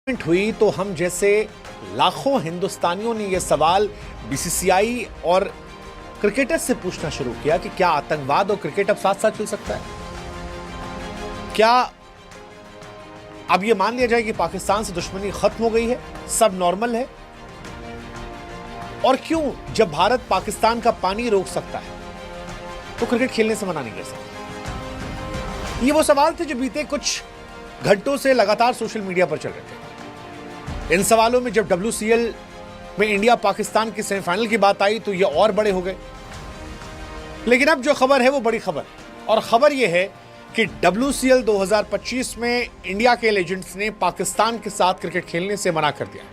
हुई तो हम जैसे लाखों हिंदुस्तानियों ने यह सवाल बीसीसीआई और क्रिकेटर्स से पूछना शुरू किया कि क्या आतंकवाद और क्रिकेट अब साथ साथ चल सकता है? क्या अब यह मान लिया जाए कि पाकिस्तान से दुश्मनी खत्म हो गई है, सब नॉर्मल है? और क्यों जब भारत पाकिस्तान का पानी रोक सकता है तो क्रिकेट खेलने से मना नहीं कर सकता? ये वो सवाल थे जो बीते कुछ घंटों से लगातार सोशल मीडिया पर चल रहे थे। इन सवालों में जब WCL में इंडिया पाकिस्तान की सेमीफाइनल की बात आई तो ये और बड़े हो गए। लेकिन अब जो खबर है वो बड़ी खबर है, और खबर ये है कि WCL 2025 में इंडिया के लेजेंड्स ने पाकिस्तान के साथ क्रिकेट खेलने से मना कर दिया,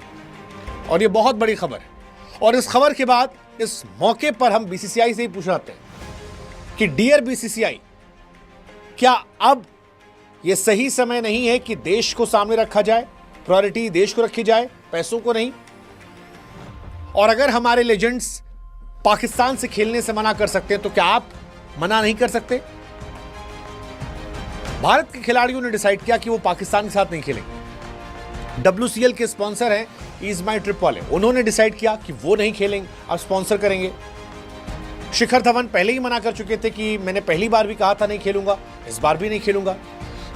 और ये बहुत बड़ी खबर है। और इस खबर के बाद इस मौके पर हम BCCI से ही पूछ रहे हैं कि डियर BCCI, क्या अब यह सही समय नहीं है कि देश को सामने रखा जाए, प्रायोरिटी देश को रखी जाए, पैसों को नहीं? और अगर हमारे लेजेंड्स पाकिस्तान से खेलने से मना कर सकते हैं तो क्या आप मना नहीं कर सकते? भारत के खिलाड़ियों ने डिसाइड किया कि वो पाकिस्तान के साथ नहीं खेलेंगे। WCL के स्पॉन्सर हैं ईज माई ट्रिप वाले, उन्होंने डिसाइड किया कि वो नहीं खेलेंगे, अब स्पॉन्सर करेंगे। शिखर धवन पहले ही मना कर चुके थे कि मैंने पहली बार भी कहा था नहीं खेलूंगा, इस बार भी नहीं खेलूंगा।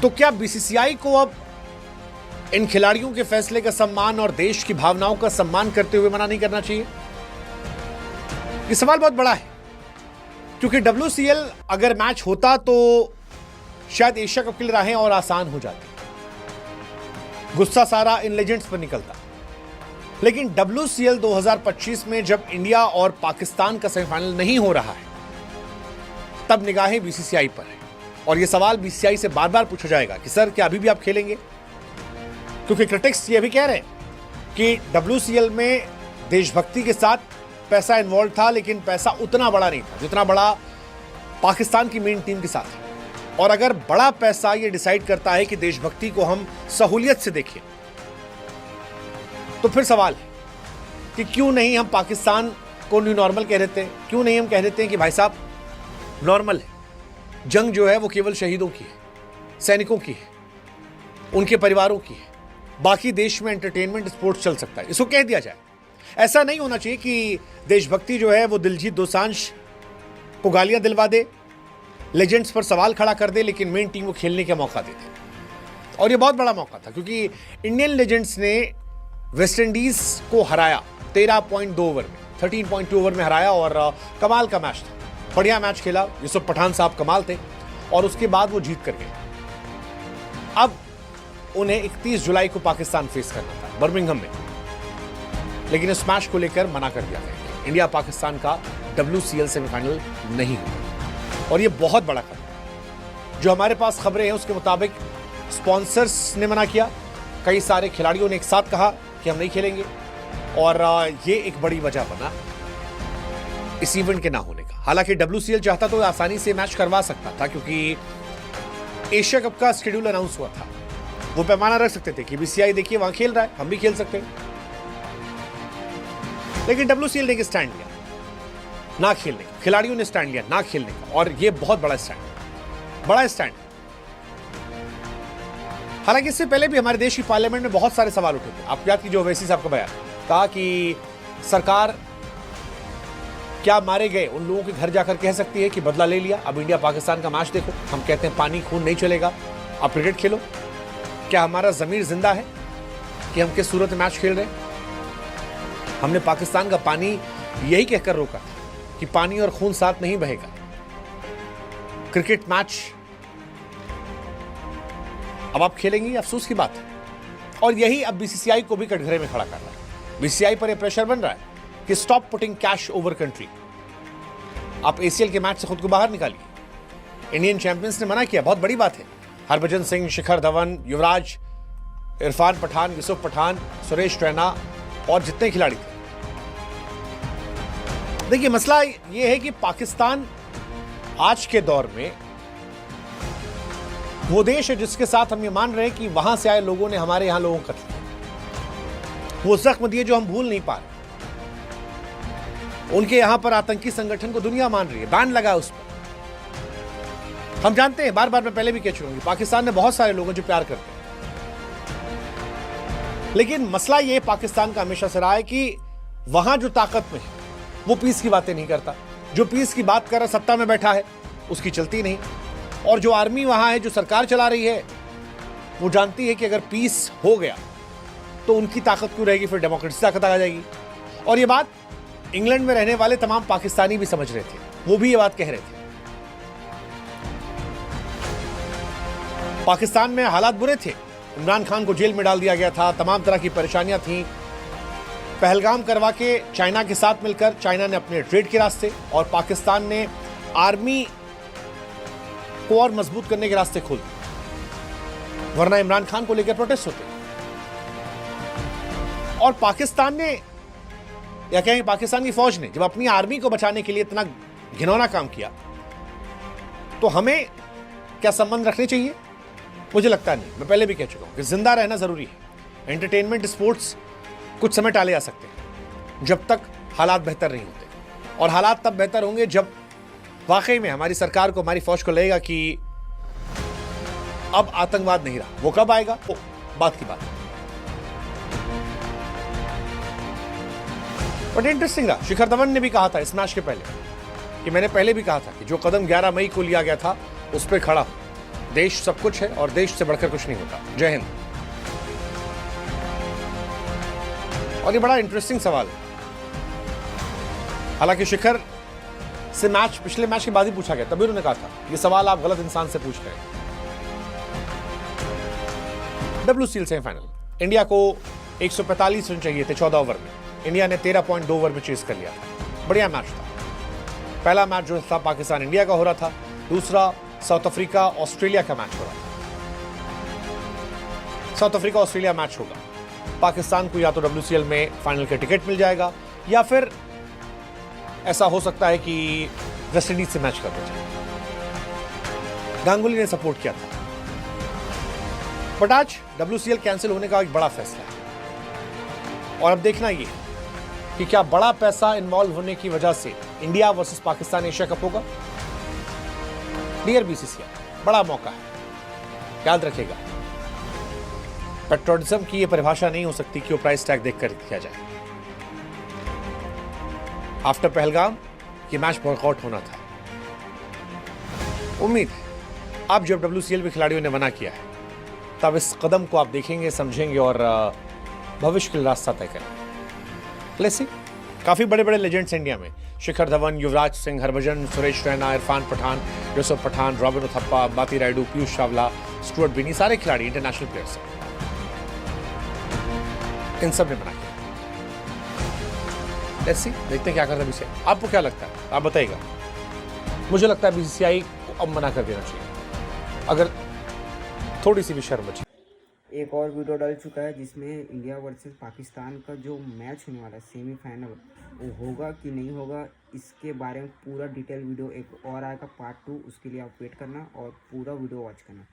तो क्या BCCI को अब इन खिलाड़ियों के फैसले का सम्मान और देश की भावनाओं का सम्मान करते हुए मना नहीं करना चाहिए? यह सवाल बहुत बड़ा है, क्योंकि WCL अगर मैच होता तो शायद एशिया कप के लिए राहें और आसान हो जाती, गुस्सा सारा इन लेजेंड्स पर निकलता। लेकिन WCL 2025 में जब इंडिया और पाकिस्तान का सेमीफाइनल नहीं हो रहा है, तब निगाहें BCCI पर है, और यह सवाल BCCI से बार बार पूछा जाएगा कि सर क्या अभी भी आप खेलेंगे? क्योंकि क्रिटिक्स ये भी कह रहे हैं कि WCL में देशभक्ति के साथ पैसा इन्वॉल्व था, लेकिन पैसा उतना बड़ा नहीं था जितना बड़ा पाकिस्तान की मेन टीम के साथ है। और अगर बड़ा पैसा ये डिसाइड करता है कि देशभक्ति को हम सहूलियत से देखें, तो फिर सवाल है कि क्यों नहीं हम पाकिस्तान को न्यू नॉर्मल कह देते हैं? क्यों नहीं हम कह देते हैं कि भाई साहब नॉर्मल है, जंग जो है वो केवल शहीदों की है, सैनिकों की है, उनके परिवारों की है, बाकी देश में एंटरटेनमेंट स्पोर्ट्स चल सकता है, इसको कह दिया जाए। ऐसा नहीं होना चाहिए कि देशभक्ति जो है वो दिलजीत दोसांझ को गालियां दिलवा दे, लेजेंड्स पर सवाल खड़ा कर दे, लेकिन मेन टीम को खेलने का मौका दे दे। और ये बहुत बड़ा मौका था, क्योंकि इंडियन लेजेंड्स ने वेस्ट इंडीज को हराया 13.2 ओवर में, 13.2 ओवर में हराया, और कमाल का मैच था, बढ़िया मैच खेला। यूसुफ पठान साहब कमाल थे, और उसके बाद वो जीत कर गए। अब उन्हें 31 जुलाई को पाकिस्तान फेस करना था बर्मिंघम में, लेकिन इस मैच को लेकर मना कर दिया गया। इंडिया पाकिस्तान का WCL सेमीफाइनल नहीं हुआ, और यह बहुत बड़ा खबर। जो हमारे पास खबरें हैं उसके मुताबिक स्पॉन्सर्स ने मना किया, कई सारे खिलाड़ियों ने एक साथ कहा कि हम नहीं खेलेंगे, और ये एक बड़ी वजह बना इस इवेंट के ना होने का। हालांकि WCL चाहता तो आसानी से मैच करवा सकता था, क्योंकि एशिया कप का शेड्यूल अनाउंस हुआ था, वो पैमाना रख सकते थे कि BCCI देखिए वहां खेल रहा है, हम भी खेल सकते हैं। लेकिन WCL ने एक स्टैंड लिया ना खेलने का, खिलाड़ियों ने स्टैंड लिया ना खेलने का, और यह बहुत बड़ा स्टैंड। हालांकि इससे पहले भी हमारे देश की पार्लियामेंट में बहुत सारे सवाल उठे थे। आप याद कीजिए ओवैसी साहब का बयान, कहा कि सरकार क्या मारे गए उन लोगों के घर जाकर कह सकती है कि बदला ले लिया, अब इंडिया पाकिस्तान का मैच देखो, हम कहते हैं पानी खून नहीं चलेगा, अब क्रिकेट खेलो। क्या हमारा जमीर जिंदा है कि हम किस सूरत में मैच खेल रहे हैं? हमने पाकिस्तान का पानी यही कहकर रोका कि पानी और खून साथ नहीं बहेगा, क्रिकेट मैच अब आप खेलेंगे, अफसोस की बात है। और यही अब BCCI को भी कटघरे में खड़ा कर रहा है। BCCI पर यह प्रेशर बन रहा है कि stop putting cash over country, आप ACL के मैच से खुद को बाहर निकालिए। इंडियन चैंपियंस ने मना किया, बहुत बड़ी बात है। हरभजन सिंह, शिखर धवन, युवराज, इरफान पठान, यूसुफ पठान, सुरेश रैना और जितने खिलाड़ी थे। देखिए मसला यह है कि पाकिस्तान आज के दौर में वो देश है जिसके साथ हम ये मान रहे हैं कि वहां से आए लोगों ने हमारे यहां लोगों को कत्ल किया, वो जख्म दिए जो हम भूल नहीं पा रहे। उनके यहां पर आतंकी संगठन को दुनिया मान रही है, बैन लगा उस पर। हम जानते हैं, बार बार मैं पहले भी कह चुका हूं, पाकिस्तान में बहुत सारे लोग हैं जो प्यार करते हैं, लेकिन मसला ये पाकिस्तान का हमेशा से रहा है कि वहां जो ताकत में है वो पीस की बातें नहीं करता, जो पीस की बात कर रहा सत्ता में बैठा है उसकी चलती नहीं, और जो आर्मी वहां है जो सरकार चला रही है वो जानती है कि अगर पीस हो गया तो उनकी ताकत क्यों रहेगी, फिर डेमोक्रेसी ताकत आ जाएगी। और ये बात इंग्लैंड में रहने वाले तमाम पाकिस्तानी भी समझ रहे थे, वो भी ये बात कह रहे थे। पाकिस्तान में हालात बुरे थे, इमरान खान को जेल में डाल दिया गया था, तमाम तरह की परेशानियां थीं। पहलगाम करवा के चाइना के साथ मिलकर चाइना ने अपने ट्रेड के रास्ते और पाकिस्तान ने आर्मी को और मजबूत करने के रास्ते खोल दिए, वरना इमरान खान को लेकर प्रोटेस्ट होते। और पाकिस्तान ने या कहें पाकिस्तान की फौज ने जब अपनी आर्मी को बचाने के लिए इतना घिनौना काम किया तो हमें क्या संबंध रखने चाहिए? मुझे लगता नहीं। मैं पहले भी कह चुका हूं कि जिंदा रहना जरूरी है। एंटरटेनमेंट, स्पोर्ट्स कुछ समय टाले जा सकते हैं जब तक हालात बेहतर नहीं होते, और हालात तब बेहतर होंगे जब वाकई में हमारी सरकार को, हमारी फौज को लगेगा कि अब आतंकवाद नहीं रहा। वो कब आएगा वो बात की बात है। बट इंटरेस्टिंग रहा, शिखर धवन ने भी कहा था इस मैच के पहले कि मैंने पहले भी कहा था कि जो कदम 11 मई को लिया गया था उस पर खड़ा, देश सब कुछ है और देश से बढ़कर कुछ नहीं होता। जय हिंद। और ये बड़ा इंटरेस्टिंग सवाल है, हालांकि शिखर से मैच पिछले मैच के बाद ही पूछा गया, तभी उन्होंने कहा था ये सवाल आप गलत इंसान से पूछ रहे हैं। WCL सेमीफाइनल, इंडिया को 145 रन चाहिए थे 14 ओवर में, इंडिया ने 13.2 ओवर में चेस कर लिया था। बढ़िया मैच था। पहला मैच जो था पाकिस्तान इंडिया का हो रहा था, दूसरा साउथ अफ्रीका ऑस्ट्रेलिया का मैच हो रहा था। साउथ अफ्रीका ऑस्ट्रेलिया मैच होगा, पाकिस्तान को या तो WCL में फाइनल का टिकट मिल जाएगा या फिर ऐसा हो सकता है कि वेस्ट इंडीज से मैच कर दिया जाए। गांगुली ने सपोर्ट किया था, बट आज WCL कैंसिल होने का एक बड़ा फैसला है। और अब देखना ये कि क्या बड़ा पैसा इन्वॉल्व होने की वजह से India versus Pakistan Asia cup होगा। डियर BCCI, बड़ा मौका है, याद रखिएगा। पेट्रोलिज्म की यह परिभाषा नहीं हो सकती कि वो प्राइस टैग देखकर किया जाए। आफ्टर पहलगाम ये मैच बॉयकॉट होना था। उम्मीद है अब जब WCL में खिलाड़ियों ने मना किया है तब इस कदम को आप देखेंगे, समझेंगे और भविष्य के लिए रास्ता तय करेंगे। Let's see. काफी बड़े बड़े लेजेंड्स इंडिया में, शिखर धवन, युवराज सिंह, हरभजन, सुरेश रैना, इरफान पठान, यूसुफ पठान, रॉबिन उथप्पा, बाती रायडू, पीयूष चावला, स्टुअर्ट बिनी, सारे खिलाड़ी इंटरनेशनल प्लेयर्स हैं। इन सब ने मना किया। लेट्स सी, देखते हैं क्या करता है BCCI। आपको क्या लगता है आप बताइएगा। मुझे लगता है BCCI को अब मना कर देना चाहिए अगर थोड़ी सी भी शर्म बची। एक और वीडियो डाल चुका है जिसमें इंडिया वर्सेस पाकिस्तान का जो मैच होने वाला है सेमीफाइनल, वो होगा कि नहीं होगा इसके बारे में पूरा डिटेल वीडियो एक और आएगा पार्ट 2, उसके लिए आप वेट करना और पूरा वीडियो वॉच करना।